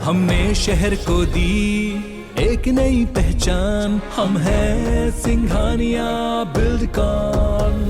हमने शहर को दी एक नई पहचान, हम हैं सिंघानिया बिल्डकॉन।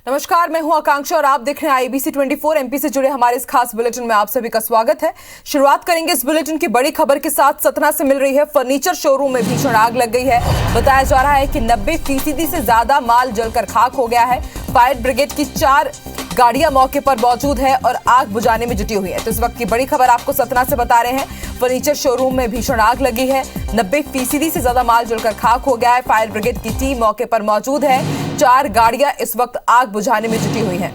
नमस्कार, मैं हूं आकांक्षा और आप देख रहे हैं IBC 24 MP से जुड़े हमारे इस खास बुलेटिन में आप सभी का स्वागत है। शुरुआत करेंगे इस बुलेटिन की बड़ी खबर के साथ। सतना से मिल रही है फर्नीचर शोरूम में भीषण आग लग गई है। बताया जा रहा है कि 90% से ज्यादा माल जलकर खाक हो गया है। फायर ब्रिगेड की 4 गाड़ियां मौके पर मौजूद है और आग बुझाने में जुटी हुई है। तो इस वक्त की बड़ी खबर आपको सतना से बता रहे हैं। फर्नीचर शोरूम में भीषण आग लगी है। 90% से ज्यादा माल जलकर खाक हो गया है। फायर ब्रिगेड की टीम मौके पर मौजूद है। 4 गाड़ियां इस वक्त आग बुझाने में जुटी हुई हैं।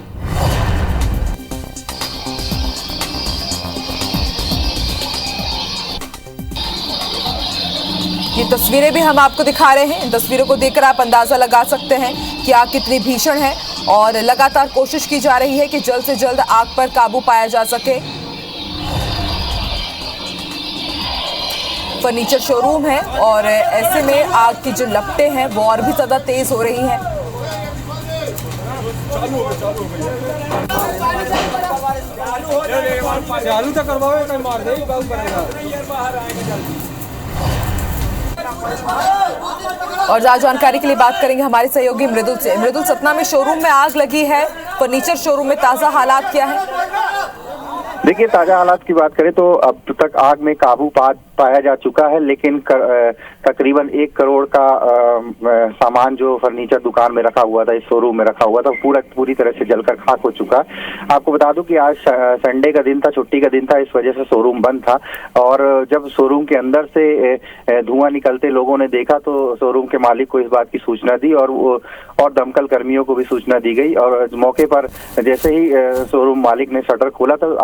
ये तस्वीरें भी हम आपको दिखा रहे हैं। इन तस्वीरों को देखकर आप अंदाजा लगा सकते हैं कि आग कितनी भीषण है और लगातार कोशिश की जा रही है कि जल्द से जल्द आग पर काबू पाया जा सके। फर्नीचर शोरूम है और ऐसे में आग की जो लपटें हैं वो और भी ज्यादा तेज हो रही हैं। और ज्यादा जानकारी के लिए बात करेंगे हमारे सहयोगी मृदुल से। मृदुल, सतना में शोरूम में आग लगी है, फर्नीचर शोरूम में ताजा हालात क्या है? देखिए, ताजा हालात की बात करें तो अब तक आग में काबू पाया जा चुका है, लेकिन तकरीबन 1 करोड़ का सामान जो फर्नीचर दुकान में रखा हुआ था, इस शोरूम में रखा हुआ था, पूरी तरह से जलकर खाक हो चुका है। आपको बता दूं कि आज संडे का दिन था, छुट्टी का दिन था, इस वजह से शोरूम बंद था। और जब शोरूम के अंदर से धुआं निकलते लोगों ने देखा तो शोरूम के मालिक को इस बात की सूचना दी और दमकल कर्मियों को भी सूचना दी गई। और मौके पर जैसे ही शोरूम मालिक ने शटर खोला तो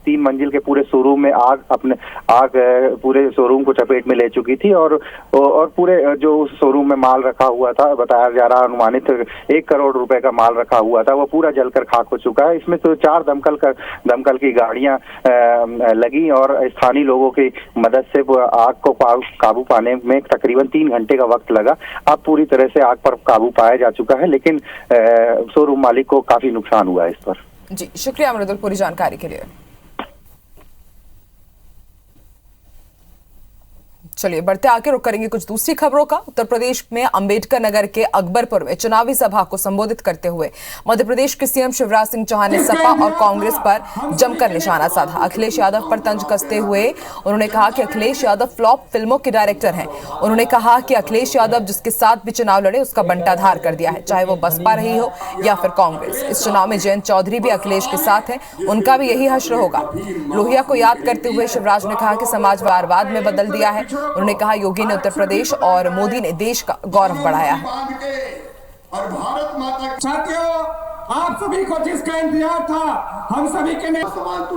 3 मंजिल के पूरे शोरूम में आग पूरे शोरूम को चपेट में ले चुकी थी। और पूरे जो शोरूम में माल रखा हुआ था, बताया जा रहा अनुमानित 1 करोड़ रुपए का माल रखा हुआ था, वो पूरा जलकर खाक हो चुका है। इसमें तो 4 दमकल की गाड़ियां लगी और स्थानीय लोगों की मदद से आग को काबू पाने में तकरीबन 3 घंटे का वक्त लगा। अब पूरी तरह से आग पर काबू पाया जा चुका है, लेकिन शोरूम मालिक को काफी नुकसान हुआ है इस पर। जी, शुक्रिया मृदुल पूरी जानकारी के लिए। चलिए बढ़ते आगे रुक करेंगे कुछ दूसरी खबरों का। उत्तर प्रदेश में अंबेडकर नगर के अकबरपुर में चुनावी सभा को संबोधित करते हुए मध्य प्रदेश के सीएम शिवराज सिंह चौहान ने सपा और कांग्रेस पर जमकर निशाना साधा। अखिलेश यादव पर तंज कसते हुए उन्होंने कहा कि अखिलेश यादव फ्लॉप फिल्मों के डायरेक्टर हैं। उन्होंने कहा कि अखिलेश यादव जिसके साथ भी चुनाव लड़े उसका बंटाधार कर दिया है, चाहे वो बसपा रही हो या फिर कांग्रेस। इस चुनाव में जयंत चौधरी भी अखिलेश के साथ है, उनका भी यही हश्र होगा। लोहिया को याद करते हुए शिवराज ने कहा कि समाजवाद में बदल दिया है। उन्होंने कहा योगी ने उत्तर प्रदेश और मोदी ने देश का गौरव बढ़ाया है। और भारत माता के साथियों, आप सभी को जिसका इंतजार था, हम सभी के अखिलेश फ्लॉप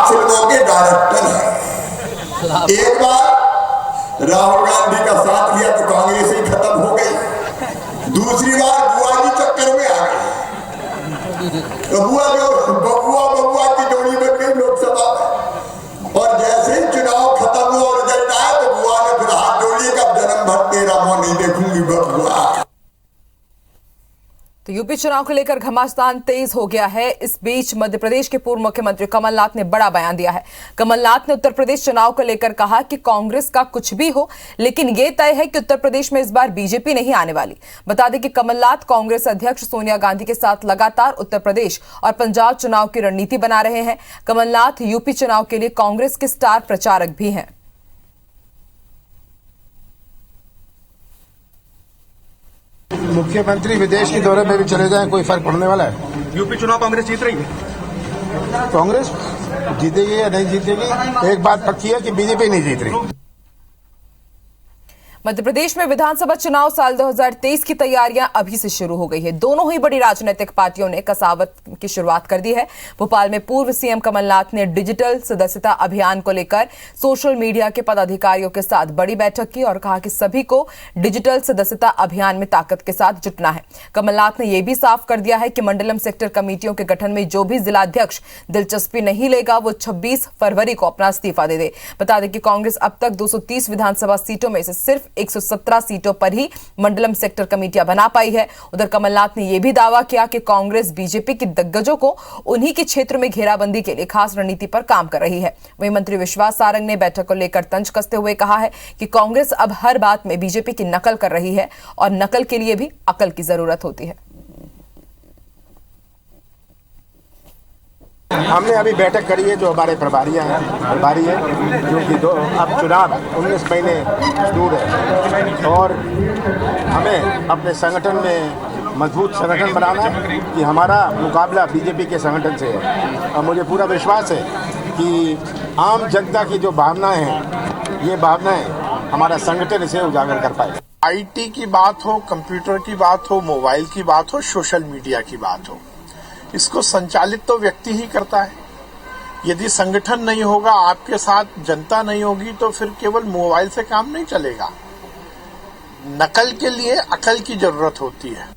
फिल्मों के डायरेक्टर हैं। एक बार राहुल गांधी का साथ लिया तो कांग्रेस ही खत्म हो गई, दूसरी बार बुआ जी चक्कर में आ गई तो बबुआ की जोड़ी बन गई लोकसभा में। और जैसे ही चुनाव खत्म हुआ और रिजल्ट आया तो बुआ ने फिर हाथ जोड़ी, कब जन्म भर तेरा मुंह नहीं देखूंगी बबुआ। तो यूपी चुनाव को लेकर घमासान तेज हो गया है। इस बीच मध्य प्रदेश के पूर्व मुख्यमंत्री कमलनाथ ने बड़ा बयान दिया है। कमलनाथ ने उत्तर प्रदेश चुनाव को लेकर कहा कि कांग्रेस का कुछ भी हो, लेकिन यह तय है कि उत्तर प्रदेश में इस बार बीजेपी नहीं आने वाली। बता दें कि कमलनाथ कांग्रेस अध्यक्ष सोनिया गांधी के साथ लगातार उत्तर प्रदेश और पंजाब चुनाव की रणनीति बना रहे हैं। कमलनाथ यूपी चुनाव के लिए कांग्रेस के स्टार प्रचारक भी हैं। मुख्यमंत्री विदेश के दौरे में भी चले जाएं, कोई फर्क पड़ने वाला है? यूपी चुनाव कांग्रेस जीत रही है। कांग्रेस जीतेगी या नहीं जीतेगी, एक बात पक्की है कि बीजेपी नहीं जीत रही। मध्य प्रदेश में विधानसभा चुनाव साल 2023 की तैयारियां अभी से शुरू हो गई है। दोनों ही बड़ी राजनीतिक पार्टियों ने कसावत की शुरुआत कर दी है। भोपाल में पूर्व सीएम कमलनाथ ने डिजिटल सदस्यता अभियान को लेकर सोशल मीडिया के पदाधिकारियों के साथ बड़ी बैठक की और कहा कि सभी को डिजिटल सदस्यता अभियान में ताकत के साथ जुटना है। कमलनाथ ने यह भी साफ कर दिया है कि मंडलम सेक्टर कमेटियों के गठन में जो भी जिलाध्यक्ष दिलचस्पी नहीं लेगा वो 26 फरवरी को अपना इस्तीफा दे दे। बता दें कि कांग्रेस अब तक 230 विधानसभा सीटों में से सिर्फ 117 सीटों पर ही मंडलम सेक्टर कमेटियां बना पाई है। उधर कमलनाथ ने यह भी दावा किया कि कांग्रेस बीजेपी के दिग्गजों को उन्हीं के क्षेत्र में घेराबंदी के लिए खास रणनीति पर काम कर रही है। वहीं मंत्री विश्वास सारंग ने बैठक को लेकर तंज कसते हुए कहा है कि कांग्रेस अब हर बात में बीजेपी की नकल कर रही है और नकल के लिए भी अकल की जरूरत होती है। हमने अभी बैठक करी है, जो हमारे प्रभारी है क्योंकि अब चुनाव 19 महीने दूर है और हमें अपने संगठन में मजबूत संगठन बनाना है कि हमारा मुकाबला बीजेपी के संगठन से है। और मुझे पूरा विश्वास है कि आम जनता की जो भावनाएं हैं, ये भावनाएं हमारा संगठन इसे उजागर कर पाएगा। आईटी की बात हो, कंप्यूटर की बात हो, मोबाइल की बात हो, सोशल मीडिया की बात हो, इसको संचालित तो व्यक्ति ही करता है। यदि संगठन नहीं होगा, आपके साथ जनता नहीं होगी, तो फिर केवल मोबाइल से काम नहीं चलेगा। नकल के लिए अकल की जरूरत होती है।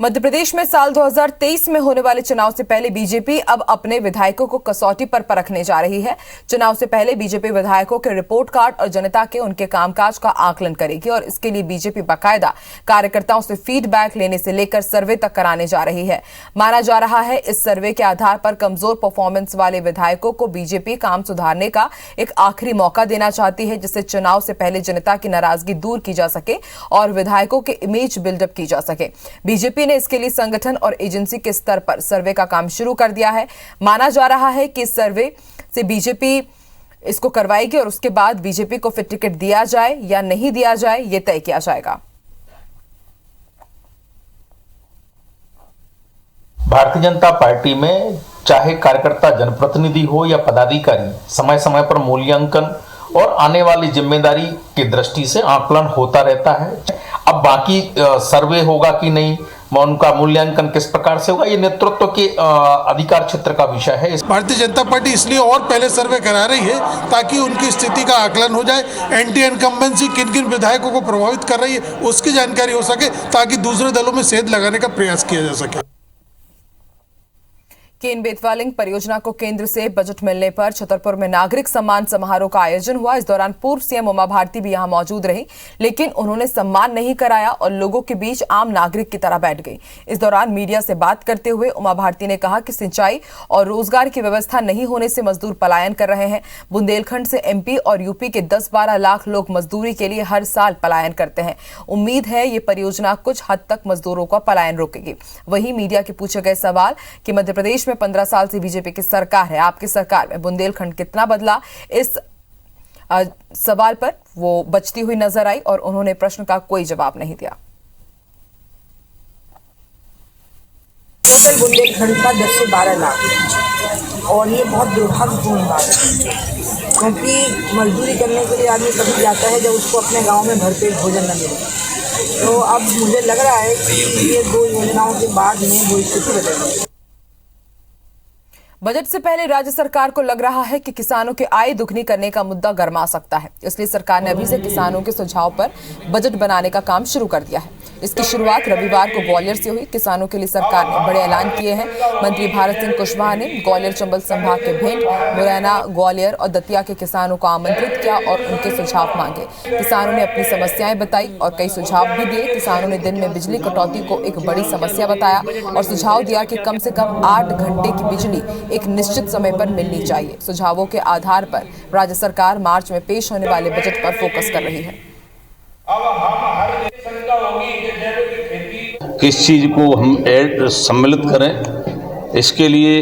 मध्य प्रदेश में साल 2023 में होने वाले चुनाव से पहले बीजेपी अब अपने विधायकों को कसौटी पर परखने जा रही है। चुनाव से पहले बीजेपी विधायकों के रिपोर्ट कार्ड और जनता के उनके कामकाज का आकलन करेगी और इसके लिए बीजेपी बाकायदा कार्यकर्ताओं से फीडबैक लेने से लेकर सर्वे तक कराने जा रही है। माना जा रहा है इस सर्वे के आधार पर कमजोर परफॉर्मेंस वाले विधायकों को बीजेपी काम सुधारने का एक आखिरी मौका देना चाहती है, जिससे चुनाव से पहले जनता की नाराजगी दूर की जा सके और विधायकों के इमेज बिल्डअप की जा सके। बीजेपी ने इसके लिए संगठन और एजेंसी के स्तर पर सर्वे का काम शुरू कर दिया है। माना जा रहा है कि इस सर्वे से बीजेपी इसको करवाएगी और उसके बाद बीजेपी को फिर टिकट दिया जाए या नहीं दिया जाए, यह तय किया जाएगा। भारतीय जनता पार्टी में चाहे कार्यकर्ता, जनप्रतिनिधि हो या पदाधिकारी, समय समय पर मूल्यांकन और आने वाली जिम्मेदारी की दृष्टि से आकलन होता रहता है। अब बाकी सर्वे होगा कि नहीं, उनका मूल्यांकन किस प्रकार से होगा, ये नेतृत्व के अधिकार क्षेत्र का विषय है। भारतीय जनता पार्टी इसलिए और पहले सर्वे करा रही है ताकि उनकी स्थिति का आकलन हो जाए, एंटी इनकम्बेंसी किन किन विधायकों को प्रभावित कर रही है उसकी जानकारी हो सके, ताकि दूसरे दलों में सेध लगाने का प्रयास किया जा सके। केन बेतवा लिंक परियोजना को केंद्र से बजट मिलने पर छतरपुर में नागरिक सम्मान समारोह का आयोजन हुआ। इस दौरान पूर्व सीएम उमा भारती भी यहां मौजूद रही, लेकिन उन्होंने सम्मान नहीं कराया और लोगों के बीच आम नागरिक की तरह बैठ गई। इस दौरान मीडिया से बात करते हुए उमा भारती ने कहा कि सिंचाई और रोजगार की व्यवस्था नहीं होने से मजदूर पलायन कर रहे हैं। बुंदेलखंड से एमपी और यूपी के 10-12 लाख लोग मजदूरी के लिए हर साल पलायन करते हैं। उम्मीद है ये परियोजना कुछ हद तक मजदूरों का पलायन रोकेगी। वहीं मीडिया के पूछे गए सवाल कि मध्य प्रदेश में 15 साल से बीजेपी की सरकार है, आपकी सरकार में बुंदेलखंड कितना बदला, इस सवाल पर वो बचती हुई नजर आई और उन्होंने प्रश्न का कोई जवाब नहीं दिया। बुंदेलखंड का 10 से 12 लाख और ये बहुत दुर्भाग्यपूर्ण बात है, क्योंकि मजदूरी करने के लिए आदमी कभी जाता है जब उसको अपने गांव में भरपेट भोजन न मिले। तो अब मुझे लग रहा है कि ये 2 योजनाओं के बाद में वो स्थिति बदल गई। बजट से पहले राज्य सरकार को लग रहा है कि किसानों की आय दुगनी करने का मुद्दा गरमा सकता है, इसलिए सरकार ने अभी से किसानों के सुझाव पर बजट बनाने का काम शुरू कर दिया है। इसकी शुरुआत रविवार को ग्वालियर से हुई। किसानों के लिए सरकार ने बड़े ऐलान किए हैं। मंत्री भारत सिंह कुशवाहा ने ग्वालियर चंबल संभाग के भिंड, मुरैना, ग्वालियर और दतिया के किसानों को आमंत्रित किया और उनके सुझाव मांगे। किसानों ने अपनी समस्याएं बताई और कई सुझाव भी दिए। किसानों ने दिन में बिजली कटौती को एक बड़ी समस्या बताया और सुझाव दिया कि कम से कम 8 घंटे की बिजली एक निश्चित समय पर मिलनी चाहिए। सुझावों के आधार पर राज्य सरकार मार्च में पेश होने वाले बजट पर फोकस कर रही है। किस चीज को हम सम्मिलित करें, इसके लिए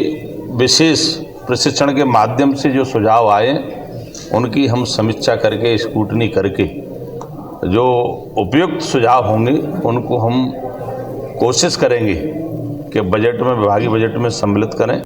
विशेष प्रशिक्षण के माध्यम से जो सुझाव आए उनकी हम समीक्षा करके, स्क्रूटनी करके जो उपयुक्त सुझाव होंगे उनको हम कोशिश करेंगे कि बजट में, विभागीय बजट में सम्मिलित करें।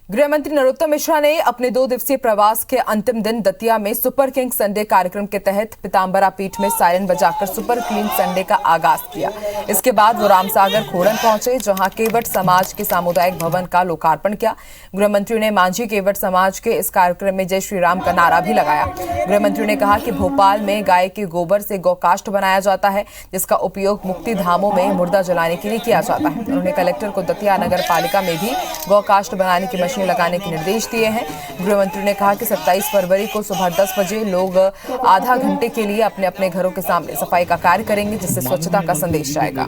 गृह मंत्री नरोत्तम मिश्रा ने अपने 2 दिवसीय प्रवास के अंतिम दिन दतिया में सुपर किंग संडे कार्यक्रम के तहत पीतांबरा पीठ में सायरन बजाकर सुपर क्लीन संडे का आगाज किया। इसके बाद वो रामसागर खोड़न पहुंचे, जहां केवट समाज के सामुदायिक भवन का लोकार्पण किया। गृह मंत्री ने मांझी केवट समाज के इस कार्यक्रम में जय श्री राम का नारा भी लगाया। गृह मंत्री ने कहा कि भोपाल में गाय के गोबर से गौकाष्ठ बनाया जाता है, जिसका उपयोग मुक्ति धामों में मुर्दा जलाने के लिए किया जाता है। उन्होंने कलेक्टर को दतिया नगर पालिका में भी गौकाष्ठ बनाने की मशीन लगाने के निर्देश दिए हैं। गृह मंत्री ने कहा कि 27 फरवरी को सुबह 10 बजे लोग आधा घंटे के लिए अपने अपने घरों के सामने सफाई का कार्य करेंगे, जिससे स्वच्छता का संदेश जाएगा।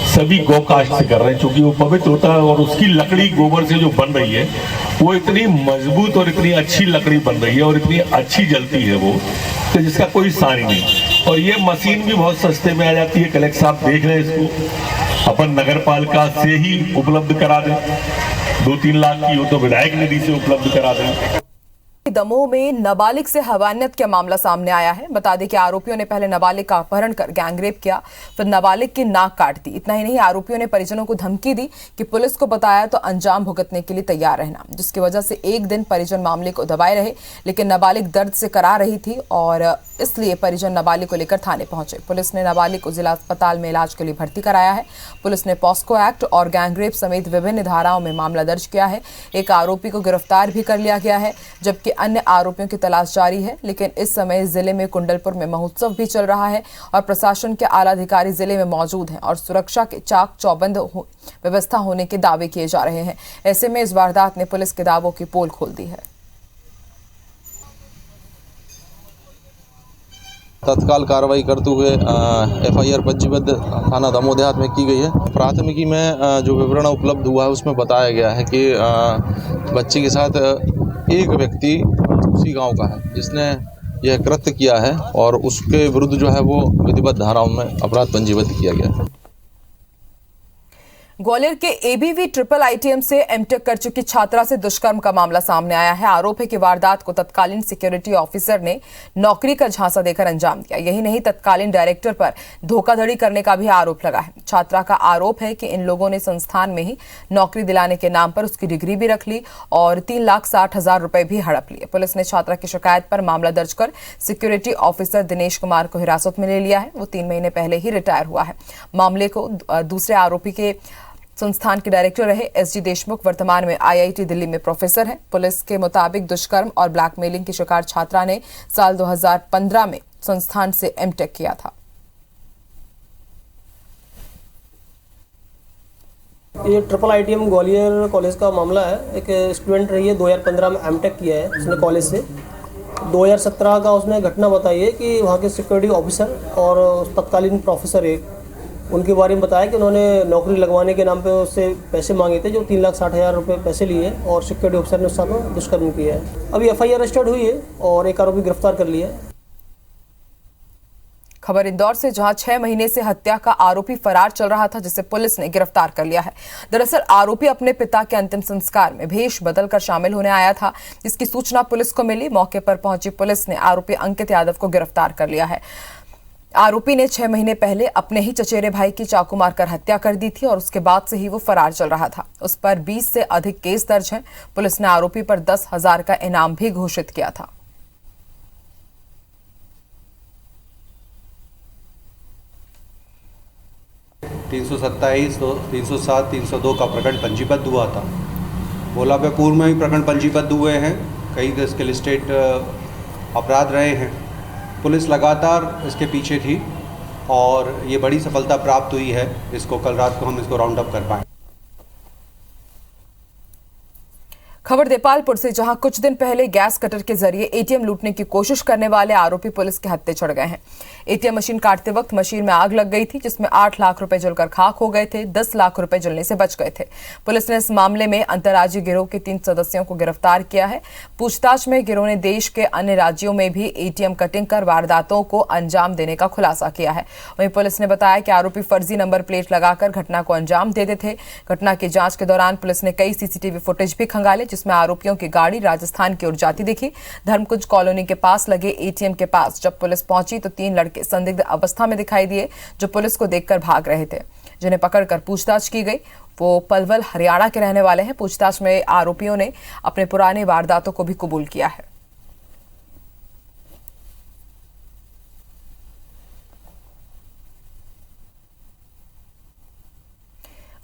सभी गौकाष्ठ से कर रहे हैं, क्योंकि वो पवित्र होता है और उसकी लकड़ी गोबर से जो बन रही है वो इतनी मजबूत और इतनी अच्छी लकड़ी बन रही है और इतनी अच्छी जलती है वो, तो जिसका कोई सार ही नहीं। और ये मशीन भी बहुत सस्ते में आ जाती है। कलेक्टर साहब देख रहे हैं, इसको अपन नगर पालिका से ही उपलब्ध करा दें। 2-3 लाख की हो तो विधायक निधि से उपलब्ध करा दें। दमोह में नाबालिग से हवानियत का मामला सामने आया है। बता दें कि आरोपियों ने पहले नाबालिग का अपहरण कर गैंगरेप किया, फिर नाबालिग की नाक काट दी। इतना ही नहीं, आरोपियों ने परिजनों को धमकी दी कि पुलिस को बताया तो अंजाम भुगतने के लिए तैयार रहना, जिसकी वजह से एक दिन परिजन मामले को दबाए रहे, लेकिन नाबालिग दर्द से करा रही थी और इसलिए परिजन नाबालिग को लेकर थाने पहुंचे। पुलिस ने नाबालिग को जिला अस्पताल में इलाज के लिए भर्ती कराया है। पुलिस ने पॉस्को एक्ट और गैंगरेप समेत विभिन्न धाराओं में मामला दर्ज किया है। एक आरोपी को गिरफ्तार भी कर लिया गया है, जबकि अन्य आरोपियों की तलाश जारी है। लेकिन इस समय जिले में कुंडलपुर में महोत्सव भी चल रहा है और प्रशासन के आला अधिकारी जिले में मौजूद हैं और सुरक्षा के चाक चौबंद व्यवस्था होने के दावे किए जा रहे हैं। ऐसे में इस वारदात ने पुलिस के दावों की पोल खोल दी है। तत्काल कार्रवाई करते हुए एफआईआर पंजीबद्ध थाना दमोह देहात में की गई है। प्राथमिकी में जो विवरण उपलब्ध हुआ है उसमें बताया गया है कि बच्चे के साथ एक व्यक्ति उसी गांव का है जिसने यह कृत्य किया है और उसके विरुद्ध जो है वो विधिवत धाराओं में अपराध पंजीबद्ध किया गया है। ग्वालियर के एबीवी ट्रिपल आईटीएम से एमटेक कर चुकी छात्रा से दुष्कर्म का मामला सामने आया है। आरोप है कि वारदात को तत्कालीन सिक्योरिटी ऑफिसर ने नौकरी का झांसा देकर अंजाम दिया। यही नहीं, तत्कालीन डायरेक्टर पर धोखाधड़ी करने का भी आरोप लगा है। छात्रा का आरोप है कि इन लोगों ने संस्थान में ही नौकरी दिलाने के नाम पर उसकी डिग्री भी रख ली और 3,60,000 रुपए भी हड़प लिए। पुलिस ने छात्रा की शिकायत पर मामला दर्ज कर सिक्योरिटी ऑफिसर दिनेश कुमार को हिरासत में ले लिया है। वो 3 महीने पहले ही रिटायर हुआ है। मामले को दूसरे आरोपी के संस्थान के डायरेक्टर रहे एसजी देशमुख वर्तमान में आईआईटी दिल्ली में प्रोफेसर हैं। पुलिस के मुताबिक दुष्कर्म और ब्लैकमेलिंग की शिकार छात्रा ने साल 2015 में संस्थान से एमटेक किया था। ये ट्रिपल आईटीएम ग्वालियर कॉलेज का मामला है। एक स्टूडेंट रही है, 2015 में एमटेक किया है उसने कॉलेज से। 2017 का उसने घटना बताई है कि वहाँ के सिक्योरिटी ऑफिसर और तत्कालीन प्रोफेसर एक उनके बारे में बताया कि उन्होंने नौकरी लगवाने के नाम पे उससे पैसे मांगे थे, जो 3,60,000 रुपये पैसे लिए और सिक्योरिटी ऑफिसर ने उसके साथ दुष्कर्म किया है। अभी एफआईआर रजिस्टर्ड हुई है और एक आरोपी गिरफ्तार कर लिया है। खबर इंदौर से, जहां 6 महीने से हत्या का आरोपी फरार चल रहा था, जिसे पुलिस ने गिरफ्तार कर लिया है। दरअसल आरोपी अपने पिता के अंतिम संस्कार में भेष बदलकर शामिल होने आया था, जिसकी सूचना पुलिस को मिली। मौके पर पहुंची पुलिस ने आरोपी अंकित यादव को गिरफ्तार कर लिया है। आरोपी ने 6 महीने पहले अपने ही चचेरे भाई की चाकू मारकर हत्या कर दी थी और उसके बाद से ही वो फरार चल रहा था। उस पर 20 से अधिक केस दर्ज हैं। पुलिस ने आरोपी पर 10,000 का इनाम भी घोषित किया था। (327, 307, 302 का प्रकरण पंजीबद्ध हुआ था। भोला पे पूर्व में भी प्रकरण पंजीबद्ध हुए हैं। कई इसके लिस्टेड अपराध रहे हैं। पुलिस लगातार इसके पीछे थी और ये बड़ी सफलता प्राप्त हुई है। इसको कल रात को हम इसको राउंड अप कर पाए। खबर देपालपुर से, जहां कुछ दिन पहले गैस कटर के जरिए एटीएम लूटने की कोशिश करने वाले आरोपी पुलिस के हत्थे चढ़ गए हैं। एटीएम मशीन काटते वक्त मशीन में आग लग गई थी, जिसमें 8 लाख रुपए जलकर खाक हो गए थे। 10 लाख रुपए जलने से बच गए थे। पुलिस ने इस मामले में अंतर्राज्यीय गिरोह के 3 सदस्यों को गिरफ्तार किया है। पूछताछ में गिरोह ने देश के अन्य राज्यों में भी एटीएम कटिंग कर वारदातों को अंजाम देने का खुलासा किया है। वहीं पुलिस ने बताया कि आरोपी फर्जी नंबर प्लेट लगाकर घटना को अंजाम देते थे। घटना की जांच के दौरान पुलिस ने कई सीसीटीवी फुटेज भी खंगाले, जिसमें आरोपियों की गाड़ी राजस्थान की ओर जाती दिखी। धर्मकुंज कॉलोनी के पास लगे एटीएम के पास जब पुलिस पहुंची तो 3 लड़के संदिग्ध अवस्था में दिखाई दिए जो पुलिस को देखकर भाग रहे थे, जिन्हें पकड़कर पूछताछ की गई। वो पलवल हरियाणा के रहने वाले हैं। पूछताछ में आरोपियों ने अपने पुराने वारदातों को भी कबूल किया है।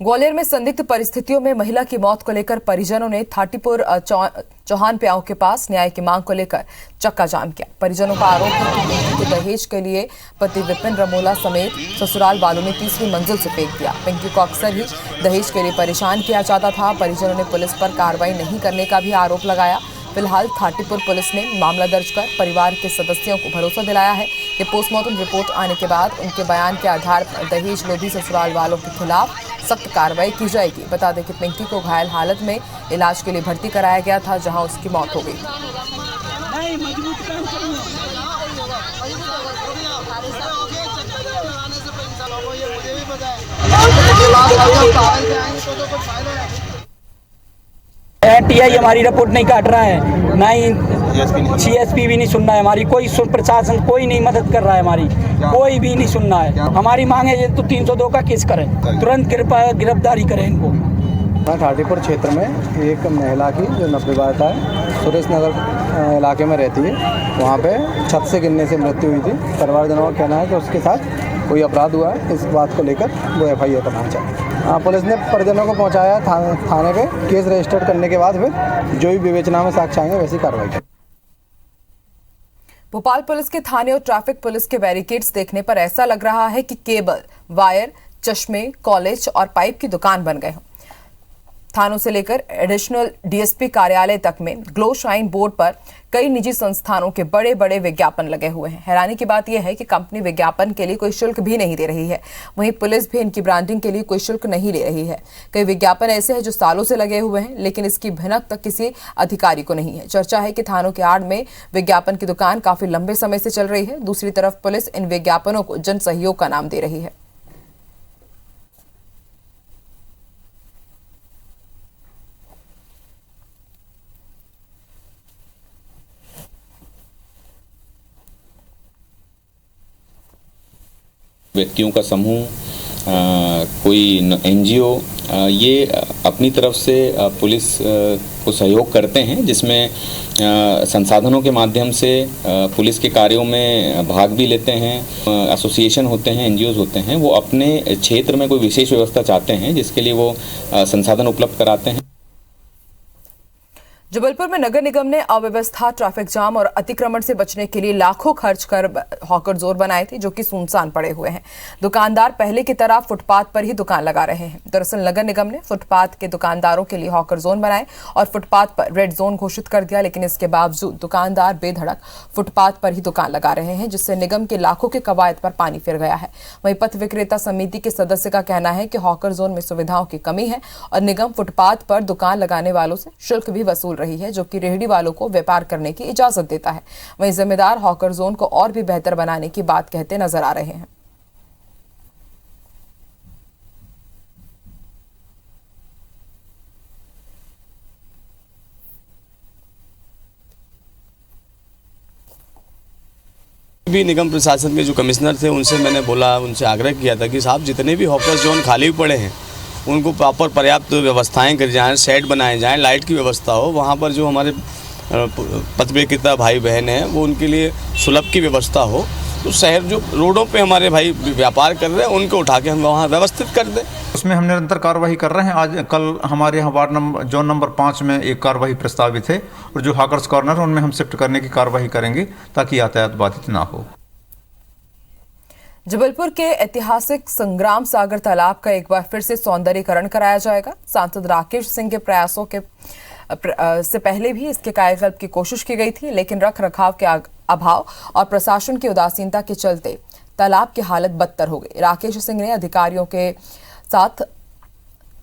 ग्वालियर में संदिग्ध परिस्थितियों में महिला की मौत को लेकर परिजनों ने थाटीपुर चौहान प्याऊ के पास न्याय की मांग को लेकर चक्का जाम किया। परिजनों का आरोप है कि पिंकी को दहेज के लिए पति विपिन रमोला समेत ससुराल वालों ने 3वीं मंजिल से फेंक दिया। पिंकी को अक्सर ही दहेज के लिए परेशान किया जाता था। परिजनों ने पुलिस पर कार्रवाई नहीं करने का भी आरोप लगाया। फिलहाल थाटीपुर पुलिस ने मामला दर्ज कर परिवार के सदस्यों को भरोसा दिलाया है कि पोस्टमार्टम रिपोर्ट आने के बाद उनके बयान के आधार पर दहेज लोभी ससुराल वालों के खिलाफ सख्त कार्रवाई की जाएगी। बता दें कि पिंकी को घायल हालत में इलाज के लिए भर्ती कराया गया था, जहां उसकी मौत हो गई। टीआई हमारी रिपोर्ट नहीं काट रहा है, ना ही सीएसपी भी नहीं सुन रहा है हमारी, कोई प्रशासन कोई नहीं मदद कर रहा है, हमारी कोई भी नहीं सुन रहा है। हमारी मांग है तो 302 का केस करें, तुरंत गिरफ्तारी करें इनको। थाटीपुर क्षेत्र में एक महिला की जो नवविवाहिता है, सुरेश नगर इलाके में रहती है, वहाँ पे छत से गिरने से मृत्यु हुई थी। परिवारजनों का कहना है कि उसके साथ कोई अपराध हुआ है, इस बात को लेकर वो FIR करना चाहते हैं। पुलिस ने परिजनों को पहुंचाया थाने पे, केस रजिस्टर्ड करने के बाद फिर जो भी विवेचना में साक्ष्य आएंगे वैसी कार्रवाई करें। भोपाल पुलिस के थाने और ट्रैफिक पुलिस के बैरिकेड्स देखने पर ऐसा लग रहा है कि केबल, वायर, चश्मे, कॉलेज और पाइप की दुकान बन गए हों। थानों से लेकर एडिशनल DSP कार्यालय तक में ग्लो शाइन बोर्ड पर कई निजी संस्थानों के बड़े बड़े विज्ञापन लगे हुए हैं। हैरानी की बात यह है कि कंपनी विज्ञापन के लिए कोई शुल्क भी नहीं दे रही है, वहीं पुलिस भी इनकी ब्रांडिंग के लिए कोई शुल्क नहीं ले रही है। कई विज्ञापन ऐसे हैं जो सालों से लगे हुए हैं, लेकिन इसकी भनक तक किसी अधिकारी को नहीं है। चर्चा है कि थानों के आड़ में विज्ञापन की दुकान काफी लंबे समय से चल रही है। दूसरी तरफ पुलिस इन विज्ञापनों को जन सहयोग का नाम दे रही है। व्यक्तियों का समूह, कोई NGO, ये अपनी तरफ से पुलिस को सहयोग करते हैं, जिसमें संसाधनों के माध्यम से पुलिस के कार्यों में भाग भी लेते हैं। एसोसिएशन होते हैं, NGOs होते हैं, वो अपने क्षेत्र में कोई विशेष व्यवस्था चाहते हैं जिसके लिए वो संसाधन उपलब्ध कराते हैं। जबलपुर में नगर निगम ने अव्यवस्था, ट्रैफिक जाम और अतिक्रमण से बचने के लिए लाखों खर्च कर हॉकर जोन बनाए थे, जो कि सुनसान पड़े हुए हैं। दुकानदार पहले की तरह फुटपाथ पर ही दुकान लगा रहे हैं। दरअसल नगर निगम ने फुटपाथ के दुकानदारों के लिए हॉकर जोन बनाए और फुटपाथ पर रेड जोन घोषित कर दिया, लेकिन इसके बावजूद दुकानदार बेधड़क फुटपाथ पर ही दुकान लगा रहे हैं, जिससे निगम के लाखों के कवायद पर पानी फिर गया है। वहीं पथ विक्रेता समिति के सदस्य का कहना है कि हॉकर जोन में सुविधाओं की कमी है और निगम फुटपाथ पर दुकान लगाने वालों से शुल्क भी वसूल रही है, जो कि रेहड़ी वालों को व्यापार करने की इजाजत देता है। वहीं जिम्मेदार हॉकर जोन को और भी बेहतर बनाने की बात कहते नजर आ रहे हैं। भी निगम प्रशासन के जो कमिश्नर थे उनसे मैंने बोला, उनसे आग्रह किया था कि साहब जितने भी हॉकर जोन खाली पड़े हैं उनको प्रॉपर पर्याप्त व्यवस्थाएं कर जाएं, शेड बनाए जाएं, लाइट की व्यवस्था हो, वहाँ पर जो हमारे पथ विक्रेता भाई बहन हैं वो उनके लिए सुलभ की व्यवस्था हो। तो शहर जो रोडों पे हमारे भाई व्यापार कर रहे हैं उनको उठा के हम वहाँ व्यवस्थित कर दें। उसमें हम निरंतर कार्रवाई कर रहे हैं। आज कल हमारे यहाँ वार्ड नंबर जोन नंबर 5 में एक कार्रवाई प्रस्तावित है और जो हॉकर्स कॉर्नर है उनमें हम शिफ्ट करने की कार्रवाई करेंगे ताकि यातायात बाधित ना हो। जबलपुर के ऐतिहासिक संग्राम सागर तालाब का एक बार फिर से सौंदर्यीकरण कराया जाएगा। सांसद राकेश सिंह के प्रयासों के से पहले भी इसके कायाकल्प की कोशिश की गई थी, लेकिन रख रखाव के अभाव और प्रशासन की उदासीनता के चलते तालाब की हालत बदतर हो गई। राकेश सिंह ने अधिकारियों के साथ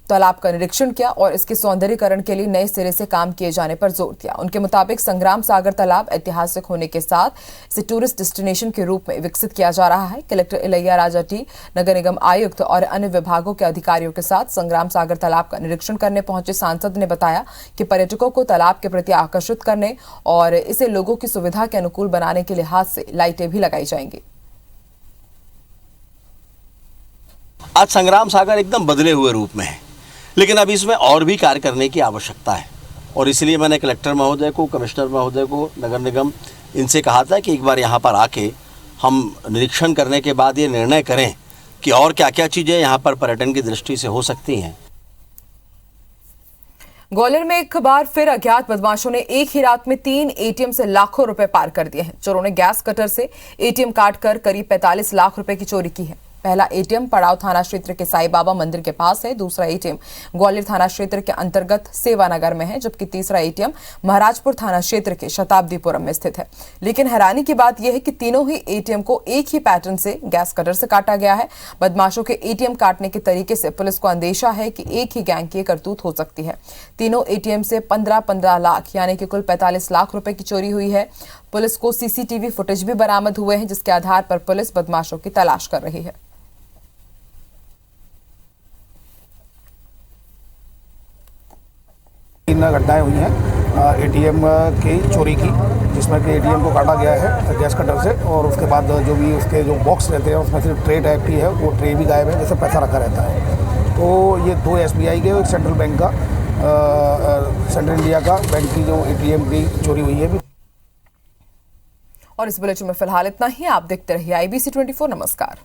तालाब का निरीक्षण किया और इसके सौंदर्यीकरण के लिए नए सिरे से काम किए जाने पर जोर दिया। उनके मुताबिक संग्राम सागर तालाब ऐतिहासिक होने के साथ इसे टूरिस्ट डेस्टिनेशन के रूप में विकसित किया जा रहा है। कलेक्टर इलैया राजा टी, नगर निगम आयुक्त और अन्य विभागों के अधिकारियों के साथ संग्राम सागर तालाब का निरीक्षण करने पहुंचे सांसद ने बताया कि पर्यटकों को तालाब के प्रति आकर्षित करने और इसे लोगों की सुविधा के अनुकूल बनाने के लिहाज से लाइटें भी लगाई जाएंगी। आज संग्राम सागर एकदम बदले हुए रूप में है, लेकिन अब इसमें और भी कार्य करने की आवश्यकता है और इसलिए मैंने कलेक्टर महोदय को, कमिश्नर महोदय को, नगर निगम इनसे कहा था कि एक बार यहाँ पर आके हम निरीक्षण करने के बाद ये निर्णय करें कि और क्या क्या चीज़ें यहाँ पर पर्यटन की दृष्टि से हो सकती हैं। ग्वालियर में एक बार फिर अज्ञात बदमाशों ने एक ही रात में 3 एटीएम से लाखों रुपए पार कर दिए हैं। चोरों ने गैस कटर से एटीएम काट कर करीब 45 लाख रुपए की चोरी की है। पहला एटीएम पड़ाव थाना क्षेत्र के साई बाबा मंदिर के पास है। दूसरा एटीएम ग्वालियर थाना क्षेत्र के अंतर्गत सेवानगर में है, जबकि तीसरा एटीएम महाराजपुर थाना क्षेत्र के शताब्दीपुरम में स्थित है। लेकिन हैरानी की बात यह है कि तीनों ही एटीएम को एक ही पैटर्न से गैस कटर से काटा गया है। बदमाशों के एटीएम काटने के तरीके से पुलिस को अंदेशा है कि एक ही गैंग की करतूत हो सकती है। तीनों एटीएम से 15-15 लाख यानी कि कुल 45 लाख रुपए की चोरी हुई है। पुलिस को सीसीटीवी फुटेज भी बरामद हुए हैं, जिसके आधार पर पुलिस बदमाशों की तलाश कर रही है। 3 घटनाएं हुई हैं एटीएम की चोरी की, जिसमें कि एटीएम को काटा गया है गैस कटर से और उसके बाद जो भी उसके जो बॉक्स रहते हैं उसमें सिर्फ ट्रे टाइप की है, वो ट्रे भी गायब है, जैसे पैसा रखा रहता है। तो ये 2 SBI के, एक सेंट्रल बैंक का, सेंट्रल इंडिया का बैंक की जो एटीएम की चोरी हुई है। और इस बुलेटिन में फिलहाल इतना ही। आप देखते रहिए IBC 24। नमस्कार।